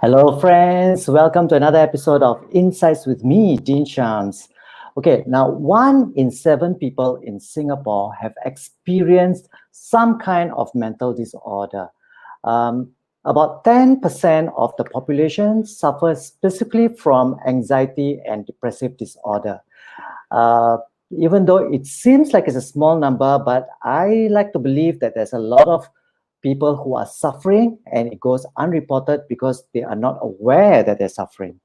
Hello, friends. Welcome to another episode of Insights with me, Dean Shams. Okay, now 1 in 7 people in Singapore have experienced some kind of mental disorder. About 10% of the population suffers specifically from anxiety and depressive disorder. Uh, Even though it seems like it's a small number, but I like to believe that there's a lot of people who are suffering and it goes unreported because they are not aware that they're suffering.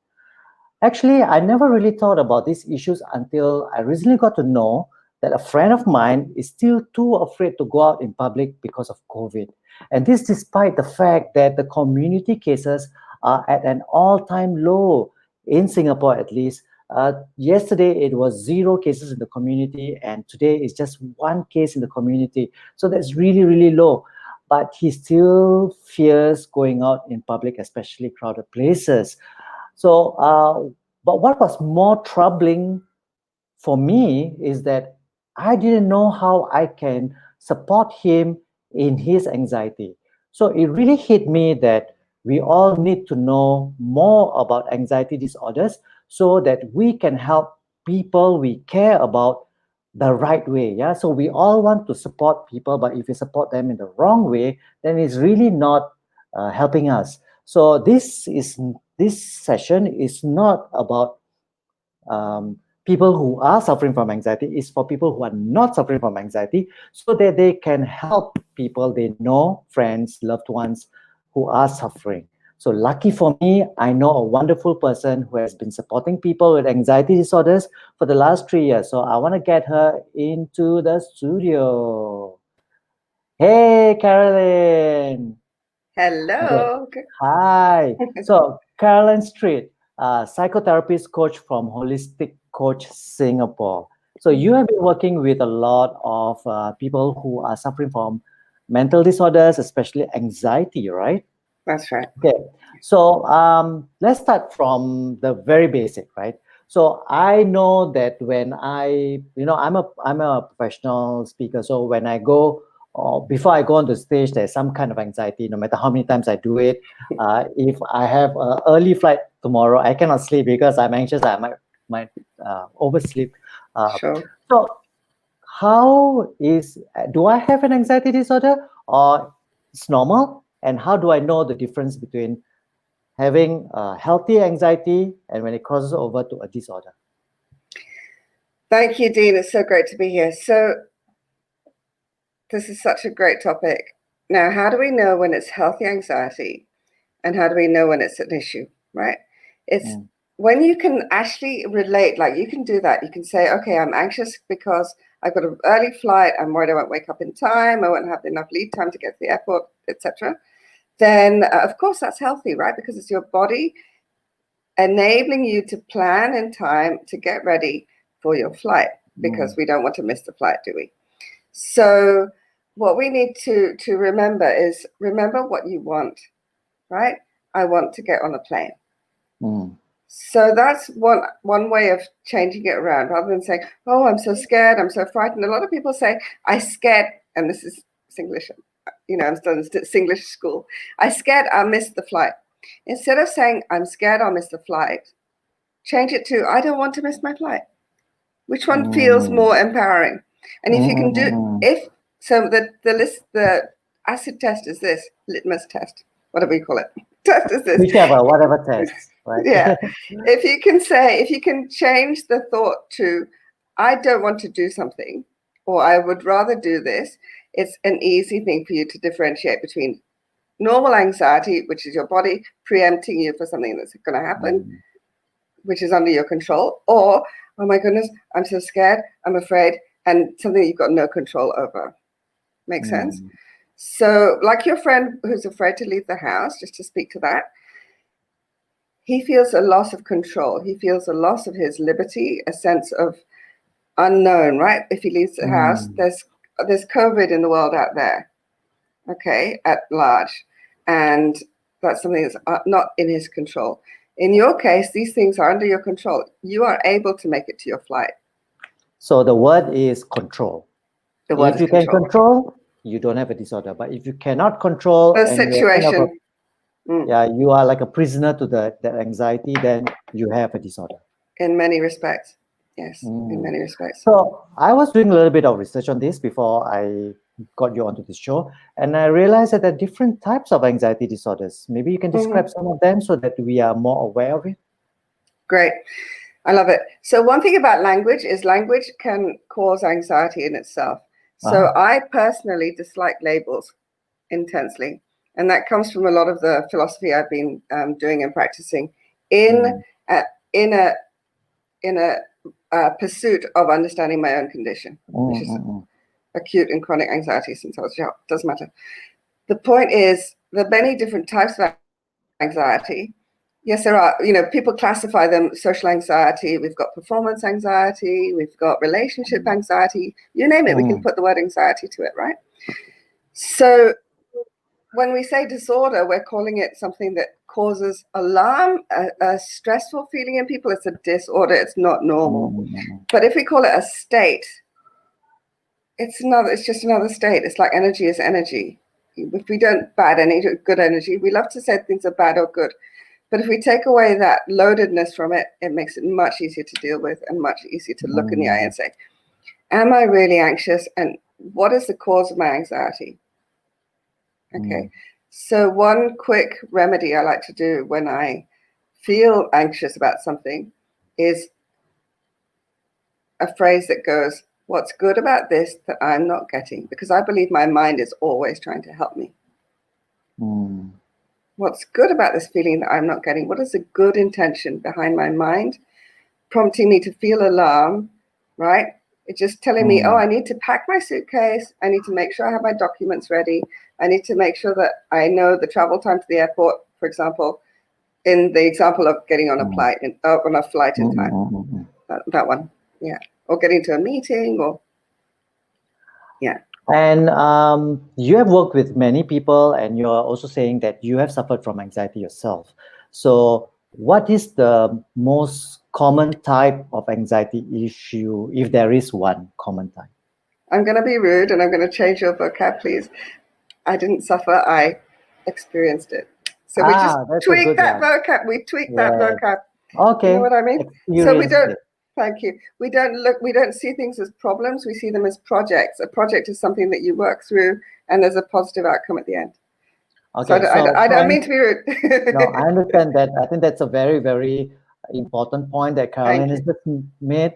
Actually, I never really thought about these issues until I recently got to know that a friend of mine is still too afraid to go out in public because of COVID. And this despite the fact that the community cases are at an all-time low in Singapore, at least. Yesterday, it was 0 cases in the community, and today is just 1 case in the community. So that's really, really low. But he still fears going out in public, especially crowded places. But what was more troubling for me is that I didn't know how I can support him in his anxiety. So it really hit me that we all need to know more about anxiety disorders so that we can help people we care about the right way. Yeah. So we all want to support people, but if we support them in the wrong way, then it's really not helping us. So this session is not about people who are suffering from anxiety. It's for people who are not suffering from anxiety so that they can help people they know, friends, loved ones who are suffering. So lucky for me, I know a wonderful person who has been supporting people with anxiety disorders for the last 3 years. So I want to get her into the studio. Hey, Carolyn. Okay. Hello. Hi. So, Carolyn Street, psychotherapist coach from Holistic Coach Singapore. So, you have been working with a lot of people who are suffering from mental disorders, especially anxiety, right? That's right. Okay. So, let's start from the very basic, right? So, I know that when I'm a professional speaker. So, when I go before I go on the stage, there's some kind of anxiety, no matter how many times I do it. If I have an early flight tomorrow, I cannot sleep because I'm anxious. I might oversleep. Sure. So, do I have an anxiety disorder or it's normal? And how do I know the difference between having a healthy anxiety and when it crosses over to a disorder? Thank you, Dean. It's so great to be here. So this is such a great topic. Now, how do we know when it's healthy anxiety and how do we know when it's an issue, right? It's when you can actually relate, like you can do that. You can say, okay, I'm anxious because I've got an early flight. I'm worried I won't wake up in time. I won't have enough lead time to get to the airport, etc. Then, of course, that's healthy, right? Because it's your body enabling you to plan in time to get ready for your flight, because we don't want to miss the flight, do we? So what we need to remember is remember what you want, right? I want to get on a plane. So that's one way of changing it around, rather than saying, oh, I'm so scared, I'm so frightened. A lot of people say, I scared, and this is Singlish, I'm still in Singlish school. I scared I'll miss the flight. Instead of saying, I'm scared I'll miss the flight, change it to, I don't want to miss my flight. Which one feels more empowering? And if you can the acid test is this, litmus test, whatever you call it. Test is this. Whatever test, right? Yeah. If you can change the thought to, I don't want to do something, or I would rather do this, it's an easy thing for you to differentiate between normal anxiety, which is your body preempting you for something that's going to happen, which is under your control, or, oh my goodness, I'm so scared, I'm afraid, and something you've got no control over. Make sense? So like your friend who's afraid to leave the house, just to speak to that, he feels a loss of control. He feels a loss of his liberty, a sense of unknown, right? If he leaves the house, there's COVID in the world out there, okay, at large. And that's something that's not in his control. In your case, these things are under your control. You are able to make it to your flight. So the word is control. The word If is you can control. control, you don't have a disorder. But if you cannot control The and you're kind of a, situation. yeah, you are like a prisoner to that anxiety, then you have a disorder. In many respects. Yes, in many respects. So I was doing a little bit of research on this before I got you onto this show, and I realized that there are different types of anxiety disorders. Maybe you can describe some of them so that we are more aware of it. Great. I love it. So one thing about language is language can cause anxiety in itself. So I personally dislike labels intensely. And that comes from a lot of the philosophy I've been doing and practicing in a pursuit of understanding my own condition, which is acute and chronic anxiety since I was young. Doesn't matter. The point is there are many different types of anxiety. Yes, there are. People classify them: social anxiety. We've got performance anxiety. We've got relationship anxiety. You name it, we can put the word anxiety to it, right? So when we say disorder, we're calling it something that causes alarm, a stressful feeling in people. It's a disorder. It's not normal. But if we call it a state, it's just another state. It's like energy is energy. If we don't bad energy, good energy, we love to say things are bad or good. But if we take away that loadedness from it, it makes it much easier to deal with and much easier to look in the eye and say, am I really anxious? And what is the cause of my anxiety? Okay. So one quick remedy I like to do when I feel anxious about something is a phrase that goes, what's good about this that I'm not getting? Because I believe my mind is always trying to help me. What's good about this feeling that I'm not getting? What is the good intention behind my mind prompting me to feel alarm, right? It's just telling me, I need to pack my suitcase. I need to make sure I have my documents ready. I need to make sure that I know the travel time to the airport, for example, in the example of getting on a flight in time. That one, yeah. Or getting to a meeting or, yeah. And you have worked with many people, and you're also saying that you have suffered from anxiety yourself. So what is the most common type of anxiety issue, if there is one common type? I'm going to be rude and I'm going to change your vocab, please. I didn't suffer, I experienced it. So we just tweak that vocab. We tweak that vocab. Okay. You know what I mean? So we don't, thank you. We don't see things as problems. We see them as projects. A project is something that you work through and there's a positive outcome at the end. Okay. So I don't mean to be rude. No, I understand that. I think that's a very, very important point that Caroline has just made.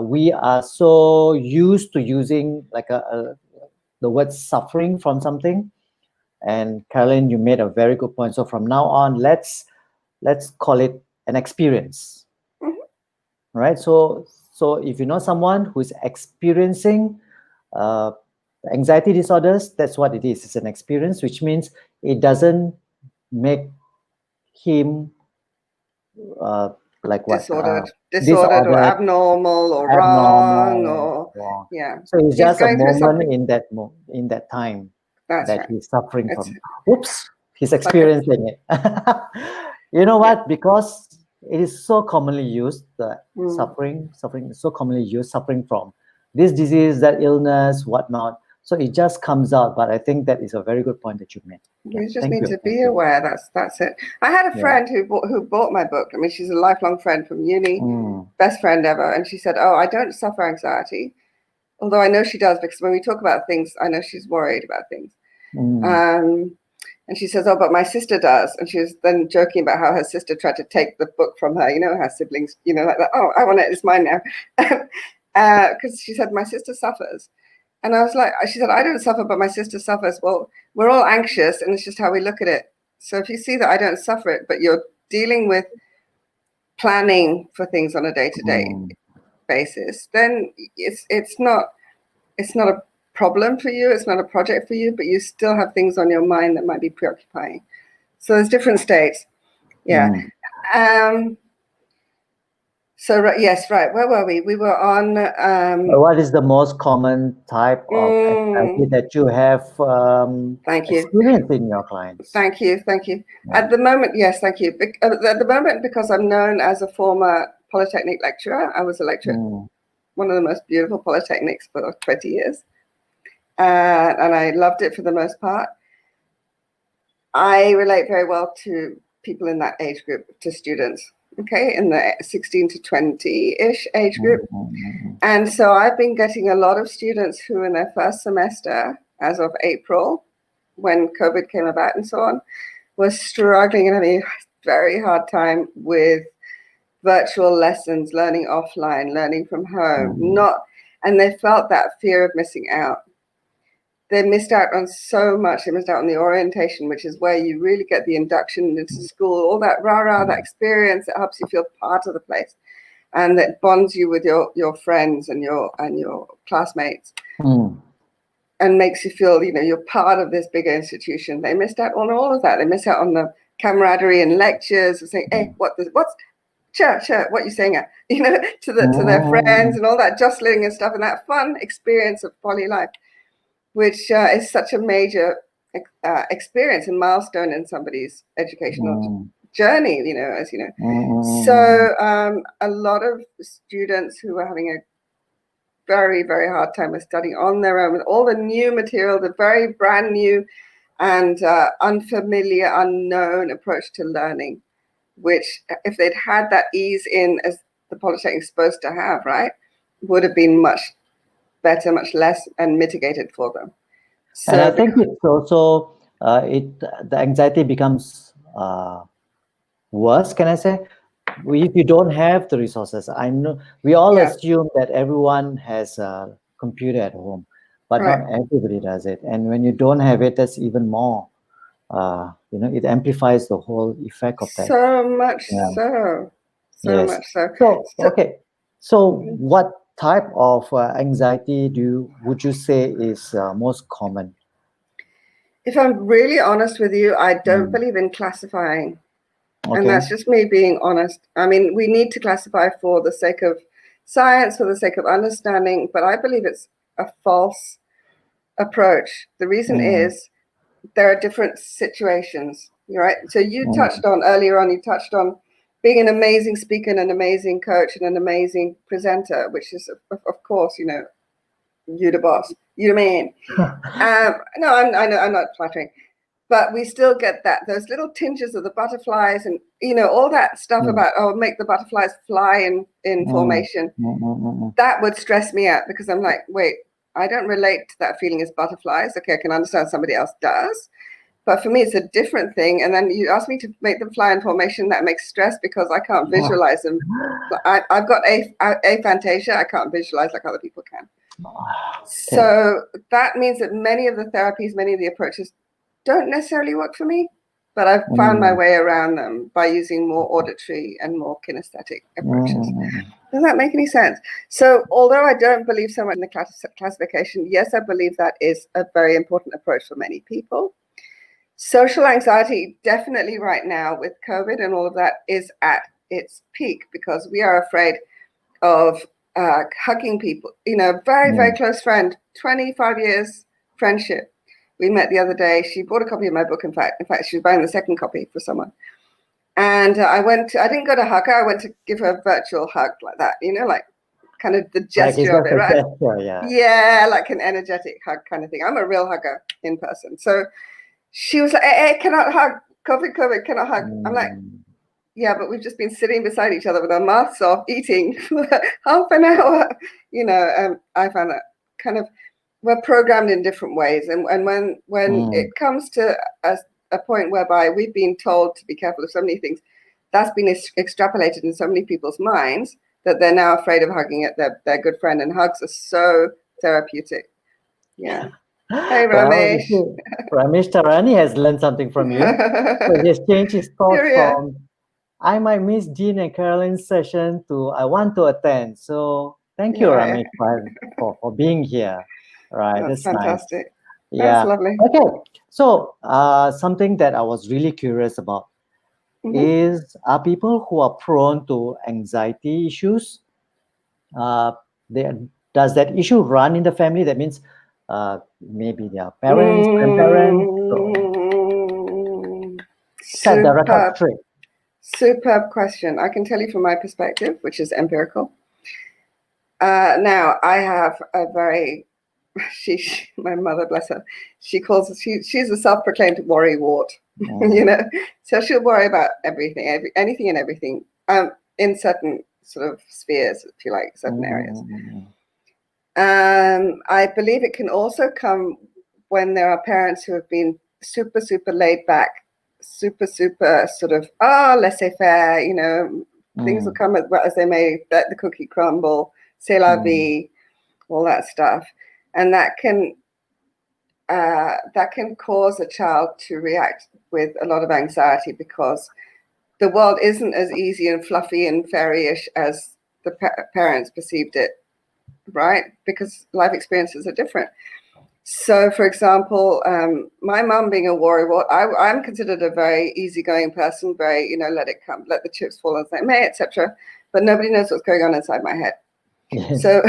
We are so used to using like the word suffering from something. And Caroline, you made a very good point. So from now on, let's call it an experience, right? So if you know someone who is experiencing anxiety disorders, that's what it is. It's an experience, which means it doesn't make him like what disordered or abnormal or wrong or yeah. So it's just a moment in that time that he's suffering from. Oops, he's experiencing it. You know what? Because it is so commonly used, suffering is so commonly used, suffering from this disease, that illness, whatnot. So it just comes out. But I think that is a very good point that you made. We just need to be aware. That's it. I had a friend who bought my book. I mean, she's a lifelong friend from uni, best friend ever. And she said, I don't suffer anxiety. Although I know she does, because when we talk about things, I know she's worried about things. And she says, but my sister does. And she was then joking about how her sister tried to take the book from her. You know, her siblings, like that. Oh, I want it. It's mine now. Because she said, my sister suffers. And I was like, she said, I don't suffer, but my sister suffers. Well, we're all anxious, and it's just how we look at it. So if you see that I don't suffer it, but you're dealing with planning for things on a day-to-day basis, then it's not a problem for you. It's not a project for you, but you still have things on your mind that might be preoccupying. So there's different states. Yeah. So yes, right. Where were we? We were on. What is the most common type of anxiety Mm, that you have thank you. experienced in your clients? Thank you. Thank you. Yeah. At the moment, yes, thank you. At the moment, because I'm known as a former Polytechnic lecturer, I was a lecturer at Mm, one of the most beautiful polytechnics for 20 years, and I loved it for the most part. I relate very well to people in that age group, to students, okay, in the 16 to 20-ish age mm, group. mm, And so I've been getting a lot of students who in their first semester, as of April, when COVID came about and so on, were struggling and having a very hard time with virtual lessons, learning offline, learning from home, mm, and they felt that fear of missing out. They missed out on so much. They missed out on the orientation, which is where you really get the induction into school, all that rah-rah, that experience that helps you feel part of the place and that bonds you with your friends and your classmates mm, and makes you feel, you're part of this bigger institution. They missed out on all of that. They missed out on the camaraderie in lectures of saying, hey, what's church, what are you saying? To their friends mm, and all that jostling and stuff and that fun experience of poly life, which is such a major experience and milestone in somebody's educational mm, journey, as you know. mm, So a lot of students who are having a very, very hard time with studying on their own with all the new material, the very brand new and unfamiliar, unknown approach to learning, which if they'd had that ease in as the Polytechnic is supposed to have, right, would have been much better, much less and mitigated for them. And I So think it's also the anxiety becomes worse. Can I say? If you don't have the resources, I know we all yeah, assume that everyone has a computer at home, but not right. everybody does it. And when you don't have it, that's even more. It amplifies the whole effect of that. So much Yeah. so. So Yes. much so. So So okay. So what type of anxiety would you say is most common? if I'm really honest with you, I don't Mm, believe in classifying. And okay. that's just me being honest. I mean, we need to classify for the sake of science, for the sake of understanding, but I believe it's a false approach. The reason Mm, is there are different situations, right? So you mm, touched on earlier on, you touched on being an amazing speaker and an amazing coach and an amazing presenter, which is, of course, you the boss, you the man. No, I know I'm not flattering, but we still get those little tinges of the butterflies and all that stuff mm, about make the butterflies fly in mm, formation. mm, mm, That would stress me out because I'm like, wait, I don't relate to that feeling as butterflies. Okay, I can understand somebody else does, but for me it's a different thing. And then you ask me to make them fly in formation, that makes stress because I can't mm. visualize them. I've got aphantasia. I can't visualize like other people can. Okay. So that means that many of the therapies, many of the approaches don't necessarily work for me, but I've found my Mm, way around them by using more auditory and more kinesthetic approaches. mm, Does that make any sense? So although I don't believe so much in the classification, yes, I believe that is a very important approach for many people. Social anxiety, definitely right now with COVID and all of that, is at its peak because we are afraid of hugging people. Very, very mm, close friend, 25 years friendship. We met the other day. She bought a copy of my book. In fact, she was buying the second copy for someone. And I didn't go to hug her. I went to give her a virtual hug like that, like kind of the like it's gesture of just it, a right? gesture, yeah. Yeah, like an energetic hug kind of thing. I'm a real hugger in person. So she was like, hey, cannot hug. COVID, cannot hug. I'm like, Mm, yeah, but we've just been sitting beside each other with our mouths off, eating for half an hour. I found that kind of we're programmed in different ways, and when it mm. comes to a point whereby we've been told to be careful of so many things, that's been extrapolated in so many people's minds that they're now afraid of hugging it. Their good friend, and hugs are so therapeutic. Yeah. Hey, Well, you Ramesh. see, Ramesh Tarani has learned something from you. So he has changed his thoughts Here, from I might miss Jean and Caroline's session to I want to attend. So thank you, yeah, Ramesh, for being here. Right, that's that's nice. fantastic. That's Yeah. lovely. Okay. So something that I was really curious about. are people who are prone to anxiety issues. Uh, does that issue run in the family? That means maybe their parents, grandparents, so set the record Superb, straight. superb question. I can tell you from my perspective, which is empirical. Now, I have a very, my mother, bless her, she's a self-proclaimed worry wart, you know, so she'll worry about everything, anything and everything, in certain sort of spheres, if you like, certain areas. I believe it can also come when there are parents who have been super, super laid back, super, super sort of, laissez-faire, you know, things will come as they may, let the cookie crumble, c'est la vie, all that stuff. And that can cause a child to react with a lot of anxiety because the world isn't as easy and fluffy and fairy-ish as the parents perceived it, right? Because life experiences are different. So, for example, my mum being a worrywart, I'm considered a very easygoing person, very, you know, let it come, let the chips fall as they may, etc. But nobody knows what's going on inside my head. Yes. So,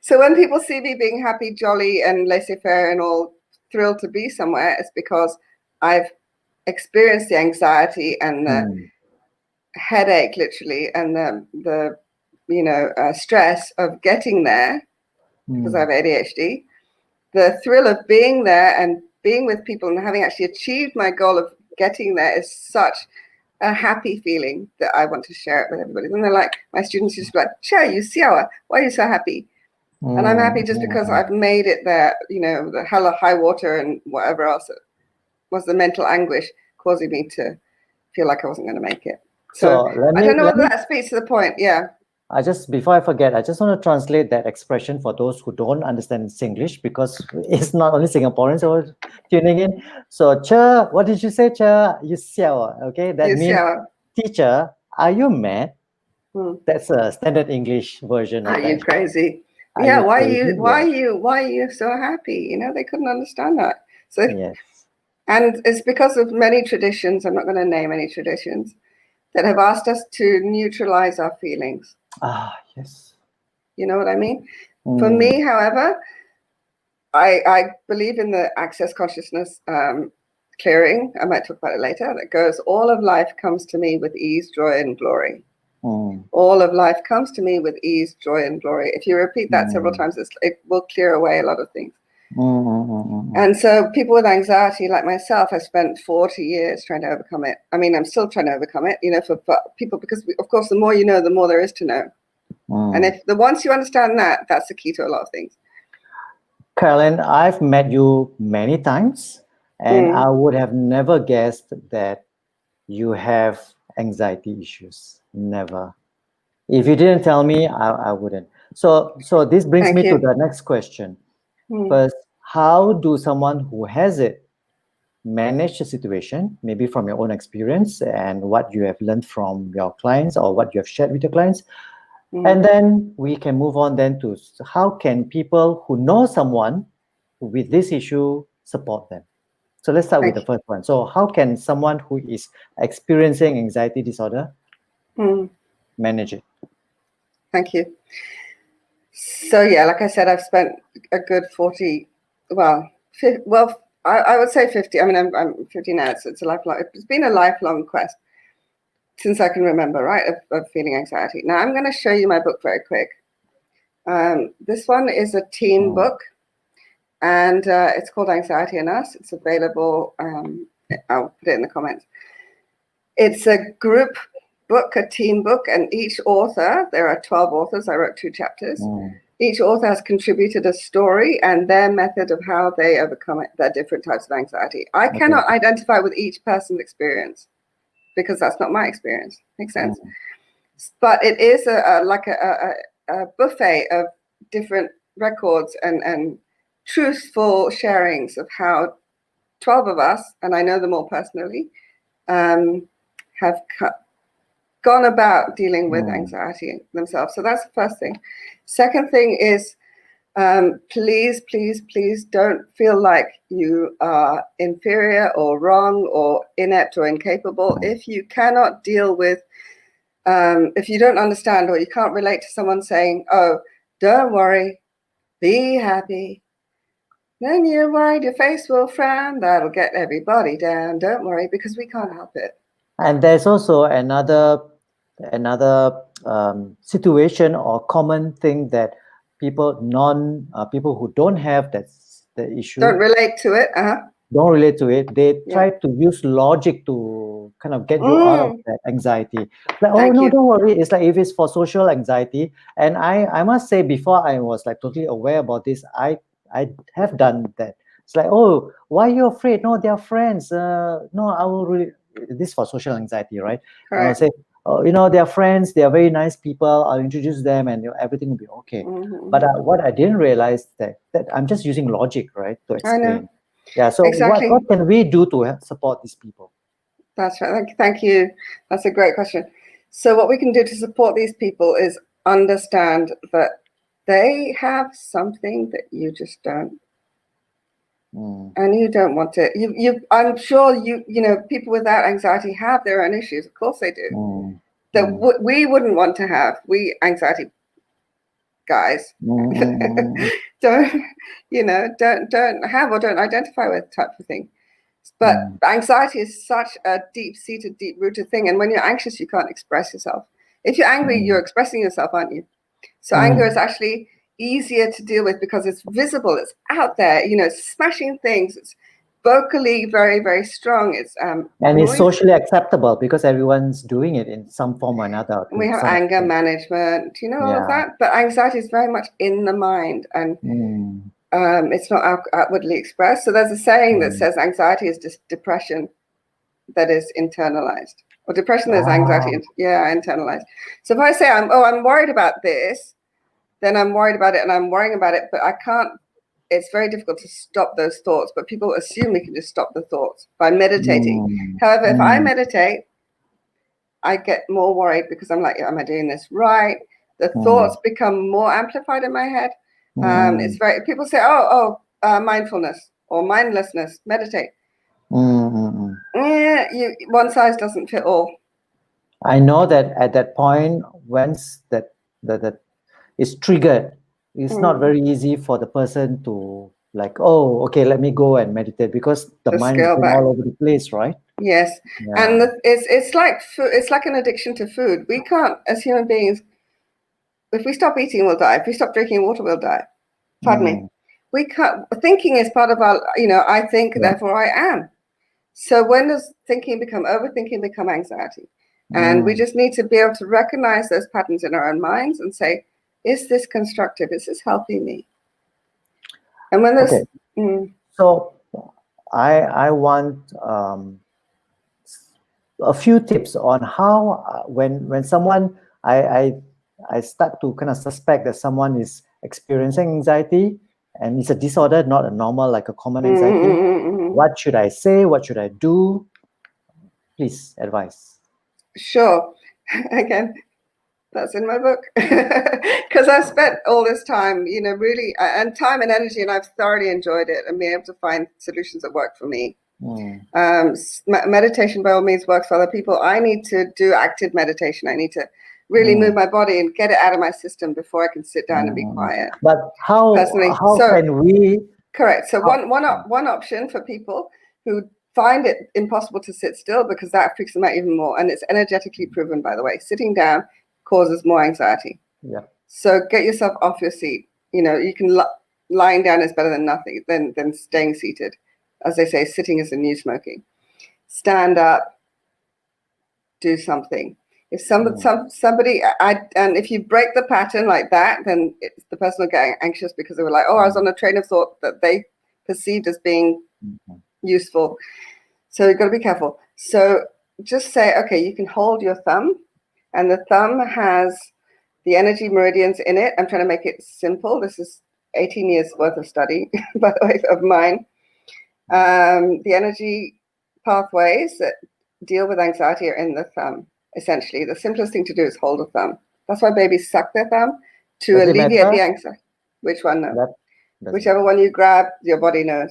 so when people see me being happy, jolly, and laissez-faire and all thrilled to be somewhere, it's because I've experienced the anxiety and the headache, literally, and the you know, stress of getting there because I have ADHD. The thrill of being there and being with people and having actually achieved my goal of getting there is such a happy feeling that I want to share it with everybody. And they're like, my students used to be like, Chia, you Xiao, why are you so happy? And I'm happy just because I've made it there, you know, the hell of high water and whatever else was the mental anguish causing me to feel like I wasn't going to make it. So I don't know whether that speaks to the point. Yeah. Before I forget, I just want to translate that expression for those who don't understand Singlish because it's not only Singaporeans who are tuning in. So, Che, what did you say, Che? You xiao, okay? That means, teacher, are you mad? That's a standard English version of that. Are you crazy? Are yeah. you Why are you so happy? You know, they couldn't understand that. So, yes. And it's because of many traditions. I'm not going to name any traditions that have asked us to neutralize our feelings. Yes. You know what I mean? For me, however, I believe in the access consciousness clearing. I might talk about it later. That goes, all of life comes to me with ease, joy, and glory. All of life comes to me with ease, joy, and glory. If you repeat that several times, it will clear away a lot of things. And so people with anxiety like myself, I spent 40 years trying to overcome it. I mean, I'm still trying to overcome it, you know, for people, because of course, the more you know, the more there is to know. And once you understand that, that's the key to a lot of things. Caroline, I've met you many times, and I would have never guessed that you have anxiety issues. Never. If you didn't tell me, I wouldn't. So this brings me to the next question. First, how do someone who has it manage the situation, maybe from your own experience and what you have learned from your clients or what you have shared with your clients? And then we can move on then to how can people who know someone with this issue support them? So let's start with the first one. So how can someone who is experiencing anxiety disorder manage it? Thank you. So yeah, like I said, I've spent a good 40, I would say 50. I mean, I'm 50 now, so it's been a lifelong quest since I can remember, right, of feeling anxiety. Now I'm going to show you my book very quick. This one is a teen book, and it's called Anxiety and Us. It's available. I'll put it in the comments. It's a group book, a teen book, and each author, there are 12 authors. I wrote 2 chapters. Each author has contributed a story and their method of how they overcome it, their different types of anxiety. I cannot identify with each person's experience because that's not my experience. Makes sense? But it is like a buffet of different records and truthful sharings of how 12 of us, and I know them all personally, have gone about dealing with anxiety themselves. So that's the first thing. Second thing is Please, please, please don't feel like you are inferior or wrong or inept or incapable. If you cannot deal with, if you don't understand or you can't relate to someone saying, oh, don't worry, be happy, then you're worried your face will frown. That'll get everybody down. Don't worry, because we can't help it. And there's also another situation or common thing that people who don't have the issue Don't relate to it. don't relate to it. They Yeah. try to use logic to kind of get you out of that anxiety. Like, oh Thank no, you. don't worry. It's like if it's for social anxiety, and I must say, before I was like totally aware about this, I have done that. It's like, oh, why are you afraid? No, they're friends. No, I will really. This for social anxiety, right? And I'll Correct. say, oh, they're friends. They are very nice people. I'll introduce them, and everything will be okay. But what I didn't realize that I'm just using logic, right, to I know. explain. Yeah. So Exactly. what can we do to support these people? That's right. Thank you. That's a great question. So what we can do to support these people is understand that they have something that you just don't. And you don't want it. I'm sure people without anxiety have their own issues. Of course they do. That we wouldn't want to have. We anxiety guys don't have or don't identify with type of thing. But anxiety is such a deep-seated, deep-rooted thing. And when you're anxious, you can't express yourself. If you're angry, you're expressing yourself, aren't you? So anger is actually easier to deal with because it's visible, it's out there, it's smashing things, it's vocally very, very strong. It's and it's socially acceptable because everyone's doing it in some form or another. We have anger management, all of that. But anxiety is very much in the mind, and it's not outwardly expressed. So there's a saying that says anxiety is just depression that is internalized, or depression is anxiety, internalized. So if I say I'm worried about this, then I'm worried about it and I'm worrying about it, but I can't. It's very difficult to stop those thoughts, but people assume we can just stop the thoughts by meditating. However, if I meditate, I get more worried because I'm like, am I doing this right? The thoughts become more amplified in my head. It's very, people say, mindfulness or mindlessness, meditate. Yeah, one size doesn't fit all. I know that at that point, once that is triggered, it's not very easy for the person to like, oh, okay, let me go and meditate, because the mind is going all over the place, right? Yes, and it's like food. It's like an addiction to food. We can't, as human beings, if we stop eating, we'll die. If we stop drinking water, we'll die. Pardon me. We can't. Thinking is part of our. I think, therefore I am. So when does thinking become overthinking, become anxiety? And we just need to be able to recognize those patterns in our own minds and say, is this constructive? Is this helping me? And when there's so I want a few tips on how when someone I start to kind of suspect that someone is experiencing anxiety, and it's a disorder, not a normal, like a common anxiety. What should I say? What should I do? Please advise. Sure. Again, that's in my book, because I've spent all this time, really, and time and energy, and I've thoroughly enjoyed it and being able to find solutions that work for me. Meditation by all means works for other people. I need to do active meditation. I need to really move my body and get it out of my system before I can sit down and be quiet. But how can we? Correct. So one option for people who find it impossible to sit still, because that freaks them out even more, and it's energetically proven, by the way, sitting down causes more anxiety. Yeah. So get yourself off your seat. You can lying down is better than nothing than staying seated. As they say, sitting is the new smoking. Stand up, do something. If somebody, and if you break the pattern like that, then the person will get anxious because they were like, I was on a train of thought that they perceived as being useful. So you've got to be careful. So just say, okay, you can hold your thumb, and the thumb has the energy meridians in it. I'm trying to make it simple. This is 18 years worth of study, by the way, of mine. The energy pathways that deal with anxiety are in the thumb. Essentially, the simplest thing to do is hold a thumb. That's why babies suck their thumb to alleviate the anxiety. Which one? No. That doesn't. Whichever one you grab, your body knows.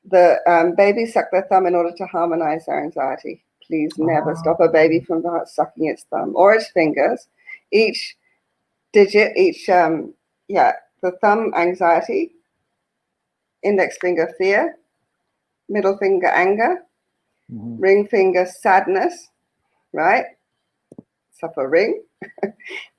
The babies suck their thumb in order to harmonize their anxiety. Please never stop a baby from sucking its thumb or its fingers. Each digit, the thumb anxiety, index finger fear, middle finger anger, ring finger sadness, right? Suffering.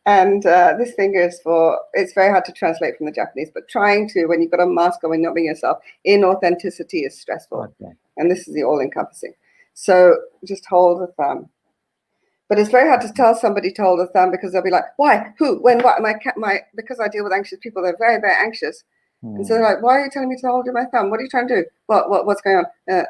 And this finger is for, it's very hard to translate from the Japanese, but trying to, when you've got a mask on, when you're not being yourself, inauthenticity is stressful. Okay. And this is the all-encompassing. So just hold the thumb. But it's very hard to tell somebody to hold the thumb because they'll be like, why, who, when, what? Because I deal with anxious people, they're very, very anxious. And so they're like, why are you telling me to hold my thumb? What are you trying to do? What's going on?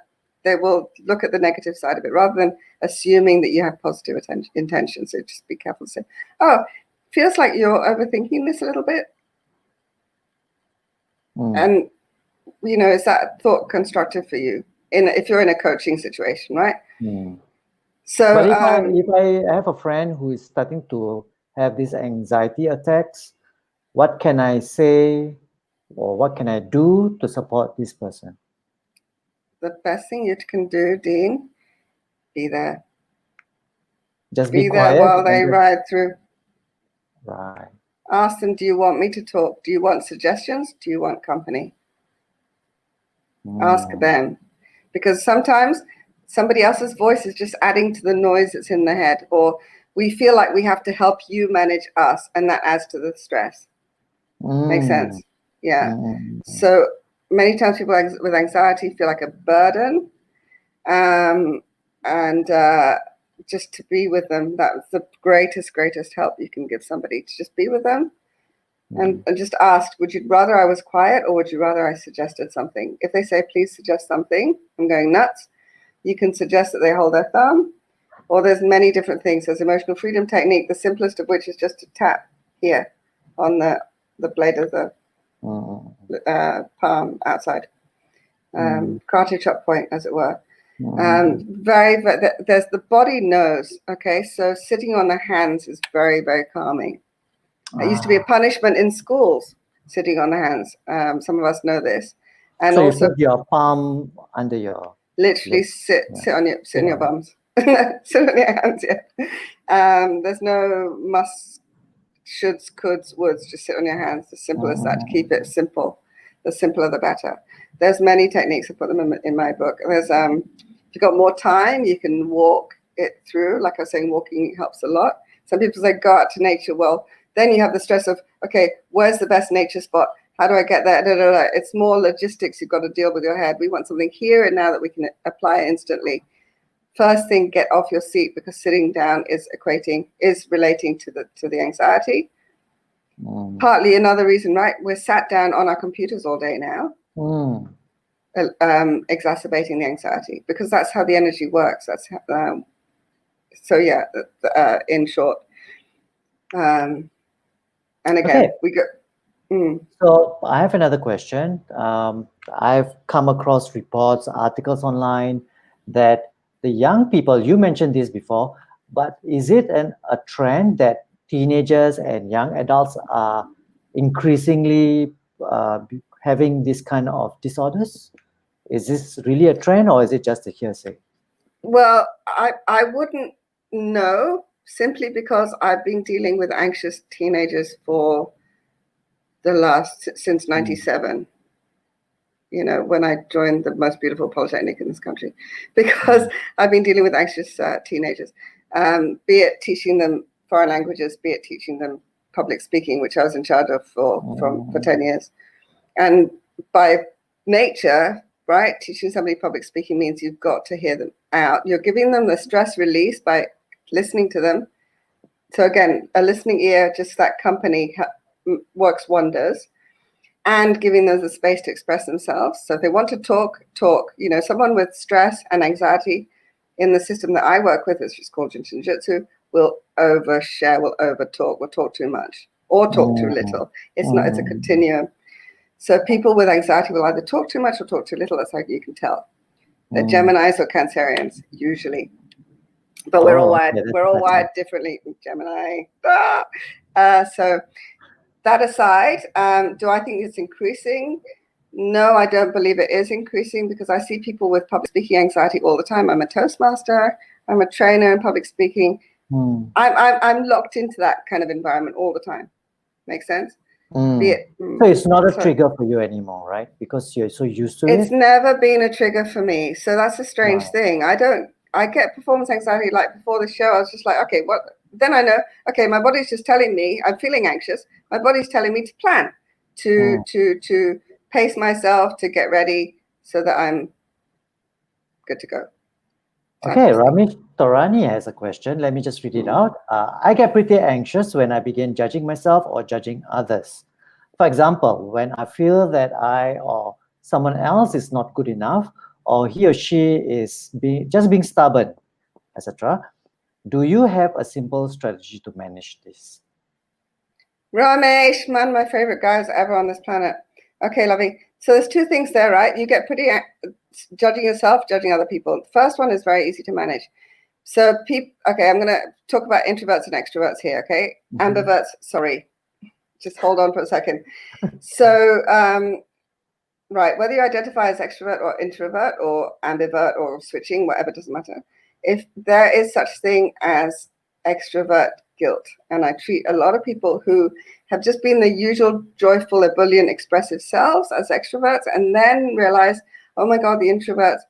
They will look at the negative side of it rather than assuming that you have positive intentions. So just be careful to say, oh, feels like you're overthinking this a little bit. And, is that thought constructive for you if you're in a coaching situation, right? So, but if I have a friend who is starting to have these anxiety attacks, what can I say or what can I do to support this person? The best thing you can do, Dean, be there. Just be quiet there while they ride through. Right. Ask them, do you want me to talk? Do you want suggestions? Do you want company? Ask them. Because sometimes somebody else's voice is just adding to the noise that's in the head, or we feel like we have to help you manage us, and that adds to the stress. Makes sense? Yeah. So many times people with anxiety feel like a burden, and just to be with them, that's the greatest help you can give somebody, to just be with them. And just ask, would you rather I was quiet or would you rather I suggested something? If they say, please suggest something, I'm going nuts. You can suggest that they hold their thumb, or there's many different things. There's emotional freedom technique, the simplest of which is just to tap here on the blade of the palm outside, karate chop point, as it were. There's the body knows. Okay, so sitting on the hands is very, very calming. It used to be a punishment in schools, sitting on the hands. Some of us know this. And so also, you put your palm under your literally sit on your bums, sit on your hands. Yeah. There's no must, shoulds, coulds, woulds. Just sit on your hands. As simple as that. To keep it simple, the simpler the better. There's many techniques. I put them in my book. There's if you've got more time, you can walk it through. Like I was saying, walking helps a lot. Some people say go out to nature. Well, then you have the stress of, okay, where's the best nature spot? How do I get there? It's more logistics you've got to deal with your head. We want something here and now that we can apply instantly. First thing, get off your seat, because sitting down is relating to the anxiety. Partly another reason, right? We're sat down on our computers all day now, exacerbating the anxiety, because that's how the energy works. That's in short. And again, we go. So I have another question. I've come across reports, articles online that the young people, you mentioned this before, but is it a trend that teenagers and young adults are increasingly having this kind of disorders? Is this really a trend, or is it just a hearsay? Well, I wouldn't know, simply because I've been dealing with anxious teenagers for since 97, when I joined the most beautiful polytechnic in this country, because I've been dealing with anxious teenagers, be it teaching them foreign languages, be it teaching them public speaking, which I was in charge of for 10 years. And by nature, right, teaching somebody public speaking means you've got to hear them out. You're giving them the stress release by listening to them. So again, a listening ear, just that company works wonders, and giving them the space to express themselves. So if they want to talk. Someone with stress and anxiety in the system that I work with, which is called Jinshinjutsu, will overshare, will overtalk, will talk too much or talk too little. It's a continuum. So people with anxiety will either talk too much or talk too little. That's how you can tell. They're Geminis or Cancerians usually. But we're all wired differently. Gemini. So that aside, do I think it's increasing? No, I don't believe it is increasing, because I see people with public speaking anxiety all the time. I'm a Toastmaster. I'm a trainer in public speaking. I'm locked into that kind of environment all the time. Make sense? Be it, So it's not a trigger for you anymore, right? Because you're so used to it's it. never been a trigger for me. So that's a strange Wow. thing. I get performance anxiety. Like before the show, I was just like, okay, what? Then I know, okay, my body's just telling me I'm feeling anxious. My body's telling me to plan, to pace myself, to get ready so that I'm good to go. Okay, Ramesh Torani has a question. Let me just read it out. I get pretty anxious when I begin judging myself or judging others. For example, when I feel that I or someone else is not good enough, or he or she is being stubborn, etc. Do you have a simple strategy to manage this? Ramesh, man, my favorite guys ever on this planet. Okay, lovey. So there's two things there, right? You get pretty judging yourself, judging other people. The first one is very easy to manage. So okay, I'm going to talk about introverts and extroverts here, okay? Ambiverts, sorry. Just hold on for a second. So, right, whether you identify as extrovert or introvert or ambivert or switching, whatever, doesn't matter. If there is such thing as extrovert guilt, and I treat a lot of people who have just been the usual joyful, ebullient, expressive selves as extroverts, and then realize, oh my God, the introverts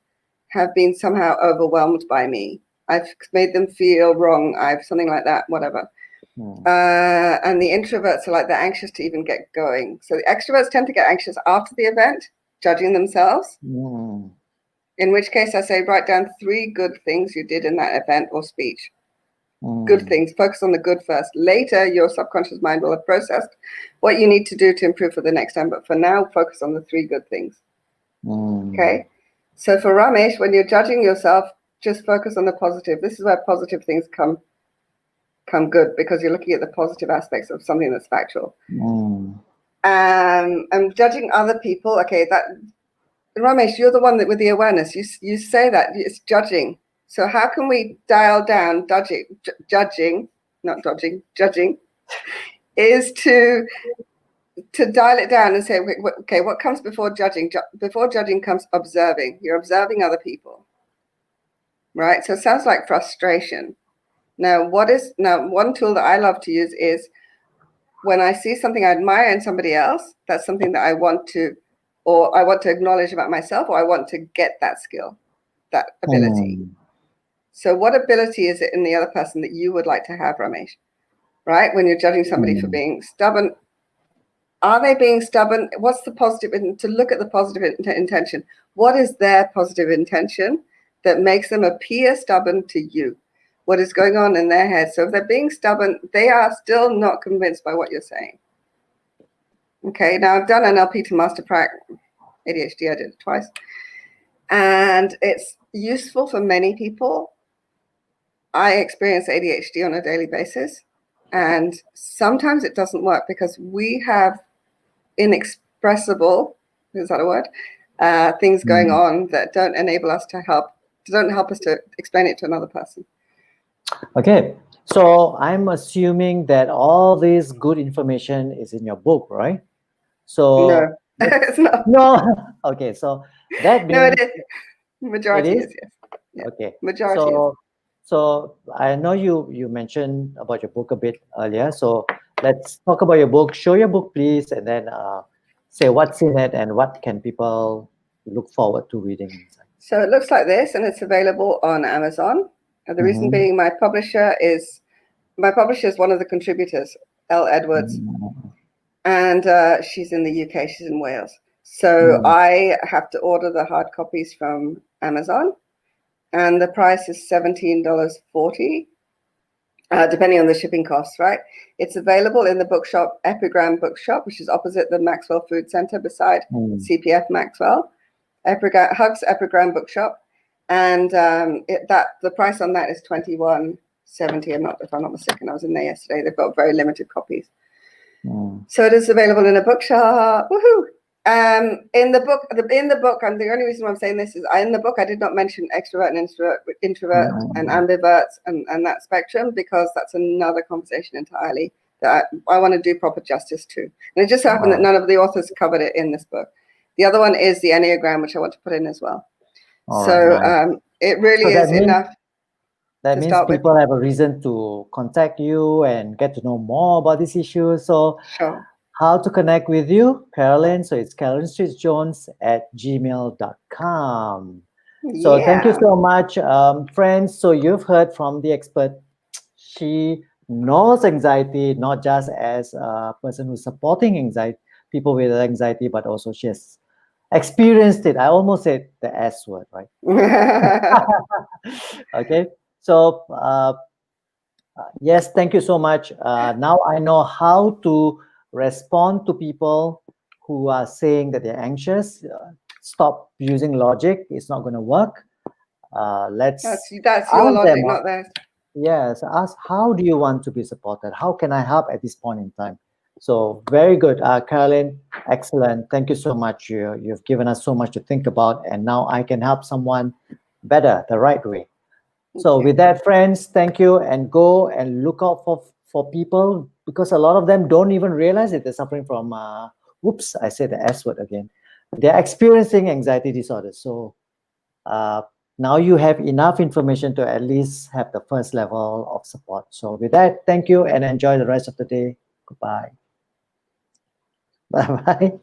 have been somehow overwhelmed by me. I've made them feel wrong. I've something like that, whatever. And the introverts are like, they're anxious to even get going. So the extroverts tend to get anxious after the event, judging themselves. In which case I say, write down 3 good things you did in that event or speech. Good things. Focus on the good first. Later, your subconscious mind will have processed what you need to do to improve for the next time. But for now, focus on the 3 good things. Okay? So for Ramesh, when you're judging yourself, just focus on the positive. This is where positive things come good, because you're looking at the positive aspects of something that's factual. And judging other people, okay, that Ramesh, you're the one that with the awareness. You say that it's judging. So how can we dial down judging, not dodging, judging, is to dial it down and say, okay, what comes before judging? Before judging comes observing. You're observing other people, right? So it sounds like frustration. Now, one tool that I love to use is when I see something I admire in somebody else, that's something that I want to acknowledge about myself, or I want to get that skill, that ability. So what ability is it in the other person that you would like to have, Ramesh? Right? When you're judging somebody for being stubborn, are they being stubborn? What's the positive? To look at the positive intention. What is their positive intention that makes them appear stubborn to you? What is going on in their head? So if they're being stubborn, they are still not convinced by what you're saying. Okay, now I've done NLP to master prac ADHD. I did it twice. And it's useful for many people. I experience ADHD on a daily basis. And sometimes it doesn't work because we have inexpressible, is that a word? Things going on that don't enable us don't help us to explain it to another person. Okay, so I'm assuming that all this good information is in your book, right? So no, it's not. No. Okay, so that No, means it is. Majority it is? is, yes. Yeah. Okay. Majority is. So I know you mentioned about your book a bit earlier. So let's talk about your book. Show your book, please, and then say what's in it and what can people look forward to reading inside. So it looks like this, and it's available on Amazon. And the reason being, my publisher is one of the contributors, Elle Edwards, and she's in the UK. She's in Wales. So I have to order the hard copies from Amazon, and the price is $17.40, depending on the shipping costs, right? It's available in the bookshop, Epigram Bookshop, which is opposite the Maxwell Food Center beside CPF Maxwell. Hugs Epigram Bookshop, and the price on that is $21.70. If I'm not mistaken, I was in there yesterday. They've got very limited copies. So it is available in a bookshop. Woohoo! In the book, and the only reason why I'm saying this is in the book I did not mention extrovert and introvert and ambiverts and that spectrum, because that's another conversation entirely that I want to do proper justice to. And it just happened that none of the authors covered it in this book. The other one is the Enneagram, which I want to put in as well. All So right, nice. it really So is enough that to means start with. people have a reason to contact you and get to know more about this issue. So Sure. how to connect with you, Carolyn? So it's carolinstreetjones@gmail.com. So thank you Yeah. so much, friends. So you've heard from the expert. She knows anxiety not just as a person who's supporting anxiety, people with anxiety, but also she has experienced it. I almost said the S word, right? Okay. So yes, thank you so much. Now I know how to respond to people who are saying that they're anxious. Stop using logic. It's not going to work. Let's that's your ask them. logic, not theirs. Yes, ask how do you want to be supported? How can I help at this point in time? So very good, Carolyn. Excellent. Thank you so much. You've given us so much to think about, and now I can help someone better the right way. So Okay. with that, friends, thank you, and go and look out for people, because a lot of them don't even realize that they're suffering from. Whoops, I said the S word again. They're experiencing anxiety disorders. So uh, now you have enough information to at least have the first level of support. So with that, thank you and enjoy the rest of the day. Goodbye. Bye bye.